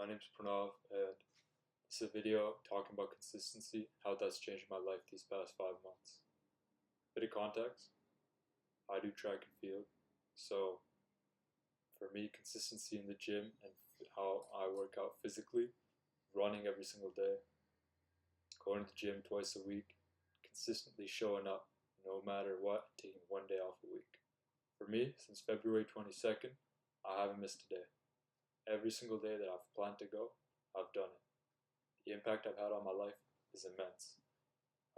my name's Pranav, and this is a video talking about consistency, how that's changed my life these past 5 months. Bit of context, I do track and field, so for me, consistency in the gym and how I work out physically, running every single day, going to the gym twice a week, consistently showing up no matter what, taking one day off a week. For me, since February 22nd, I haven't missed a day. Every single day that I've planned to go, I've done it. The impact I've had on my life is immense.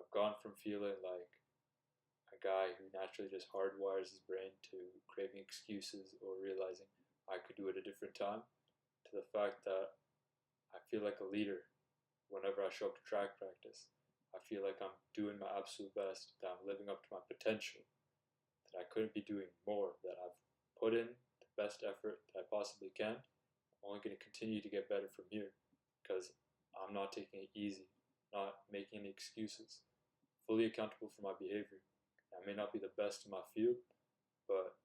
I've gone from feeling like a guy who naturally just hardwires his brain to craving excuses or realizing I could do it a different time, to the fact that I feel like a leader whenever I show up to track practice. I feel like I'm doing my absolute best, that I'm living up to my potential, that I couldn't be doing more, that I've put in the best effort that I possibly can. I'm only going to continue to get better from here because I'm not taking it easy, not making any excuses, fully accountable for my behavior. I may not be the best in my field, but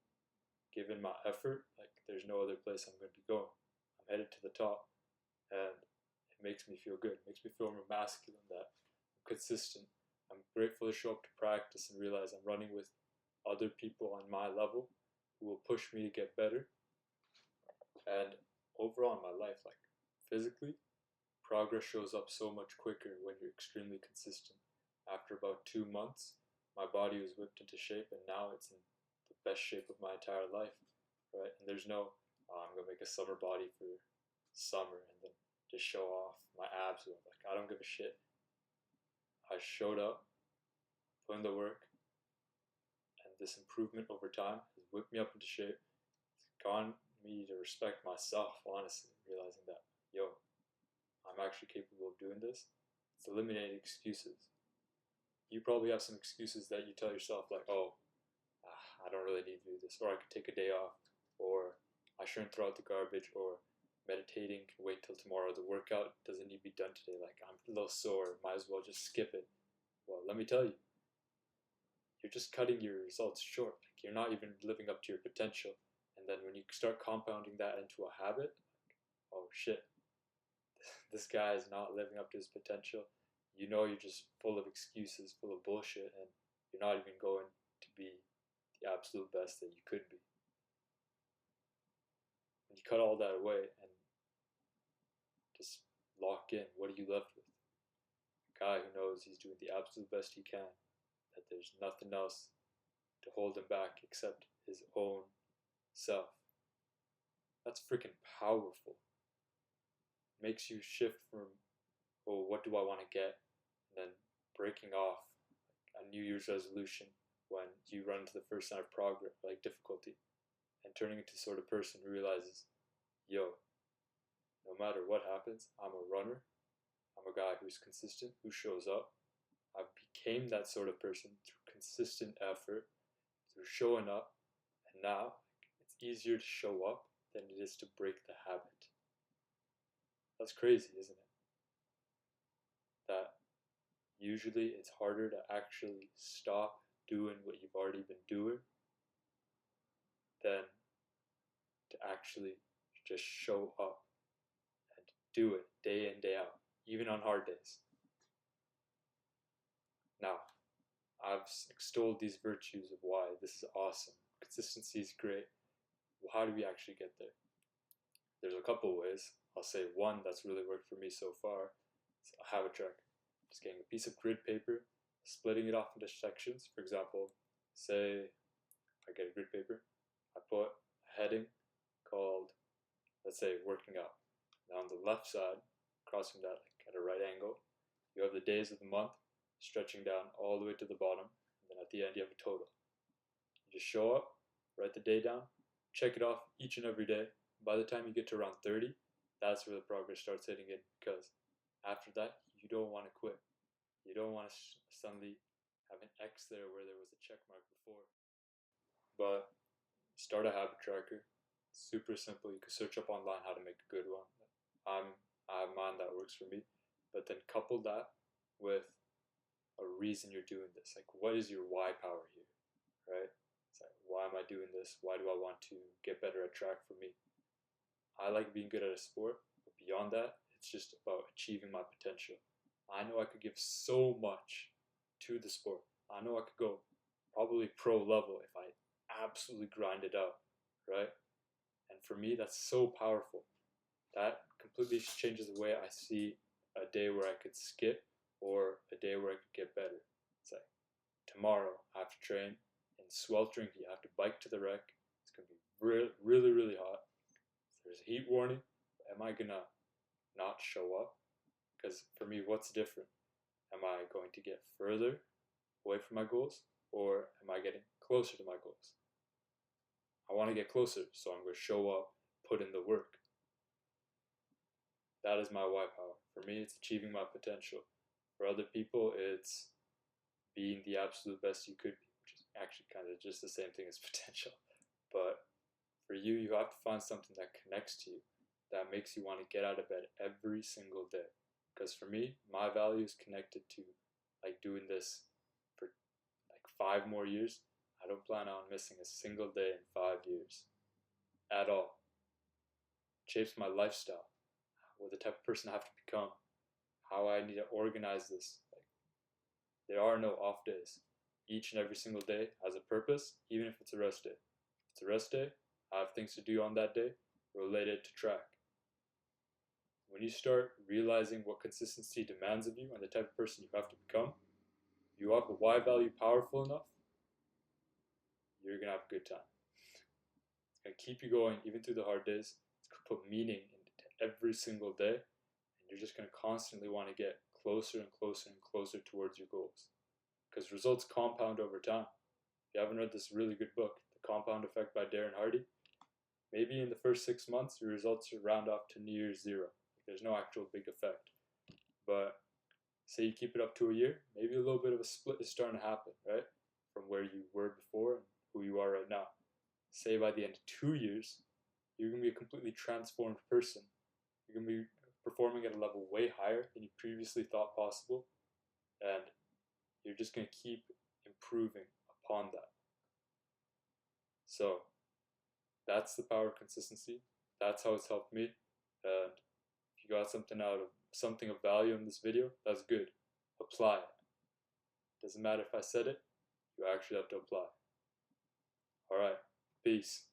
given my effort, like there's no other place I'm going to be going. I'm headed to the top, and it makes me feel good. It makes me feel more masculine that I'm consistent. I'm grateful to show up to practice and realize I'm running with other people on my level who will push me to get better. And overall in my life, like physically, progress shows up so much quicker when you're extremely consistent. After about 2 months, my body was whipped into shape, and now it's in the best shape of my entire life, right? And there's no, oh, I'm gonna make a summer body for summer and then just show off my abs. Like, I don't give a shit. I showed up, put in the work, and this improvement over time has whipped me up into shape. It's gotten me to respect myself, honestly, realizing that, yo, I'm actually capable of doing this. It's eliminating excuses. You probably have some excuses that you tell yourself, like, oh, I don't really need to do this, or I could take a day off, or I shouldn't throw out the garbage, or meditating can wait till tomorrow. The workout doesn't need to be done today. Like, I'm a little sore, might as well just skip it. Well, let me tell you, you're just cutting your results short. Like, you're not even living up to your potential. And then when you start compounding that into a habit, like, oh shit, this guy is not living up to his potential. You know you're just full of excuses, full of bullshit, and you're not even going to be the absolute best that you could be. When you cut all that away and just lock in, what are you left with? A guy who knows he's doing the absolute best he can, that there's nothing else to hold him back except his own self. That's freaking powerful. It makes you shift from, oh, what do I want to get? And then breaking off like a New Year's resolution when you run into the first sign of progress, like difficulty, and turning into the sort of person who realizes, yo, no matter what happens, I'm a runner. I'm a guy who's consistent, who shows up. I became that sort of person through consistent effort, through showing up, and now it's easier to show up than it is to break the habit. That's crazy, isn't it? That usually it's harder to actually stop doing what you've already been doing than to actually just show up and do it day in, day out, even on hard days. Now, I've extolled these virtues of why this is awesome. Consistency is great. Well, how do we actually get there? There's a couple ways. I'll say one that's really worked for me so far is a habit tracker. Just getting a piece of grid paper, splitting it off into sections. For example, say I get a grid paper, I put a heading called, let's say, working out. Now on the left side, crossing that like at a right angle, you have the days of the month stretching down all the way to the bottom, and then at the end you have a total. You just show up, write the day down, check it off each and every day. By the time you get to around 30, that's where the progress starts hitting in, because after that, you don't want to quit. You don't want to suddenly have an X there where there was a check mark before. But start a habit tracker. It's super simple. You can search up online how to make a good one. I have mine that works for me. But then couple that with a reason you're doing this. Like, what is your why power here, right? It's like, why am I doing this? Why do I want to get better at track for me? I like being good at a sport, but beyond that, it's just about achieving my potential. I know I could give so much to the sport. I know I could go probably pro level if I absolutely grind it out, right? And for me, that's so powerful. That completely changes the way I see a day where I could skip or a day where I could get better. It's like tomorrow I have to train in sweltering heat. I have to bike to the rec. It's gonna be really, really hot. There's a heat warning. Am I gonna not show up? Because for me, what's different? Am I going to get further away from my goals, or am I getting closer to my goals? I want to get closer, so I'm going to show up, put in the work. That is my why power. For me, it's achieving my potential. For other people, it's being the absolute best you could be, which is actually kind of just the same thing as potential. But for you, you have to find something that connects to you, that makes you want to get out of bed every single day. Because for me, my value is connected to like doing this for like 5 more years. I don't plan on missing a single day in 5 years at all. It shapes my lifestyle, what the type of person I have to become, how I need to organize this. Like, there are no off days. Each and every single day has a purpose, even if it's a rest day. If it's a rest day, I have things to do on that day related to track. When you start realizing what consistency demands of you and the type of person you have to become, you have a why value powerful enough, you're going to have a good time. It's going to keep you going even through the hard days. It's going to put meaning into every single day, and you're just going to constantly want to get closer and closer and closer towards your goals. Because results compound over time. If you haven't read this really good book, The Compound Effect by Darren Hardy, maybe in the first 6 months, your results should round off to near zero. There's no actual big effect. But say you keep it up to a year, maybe a little bit of a split is starting to happen, right? From where you were before and who you are right now. Say by the end of 2 years, you're going to be a completely transformed person. You're going to be performing at a level way higher than you previously thought possible. And you're just going to keep improving upon that. So that's the power of consistency. That's how it's helped me. And if you got something of value in this video, that's good. Apply it. Doesn't matter if I said it, you actually have to apply. Alright, peace.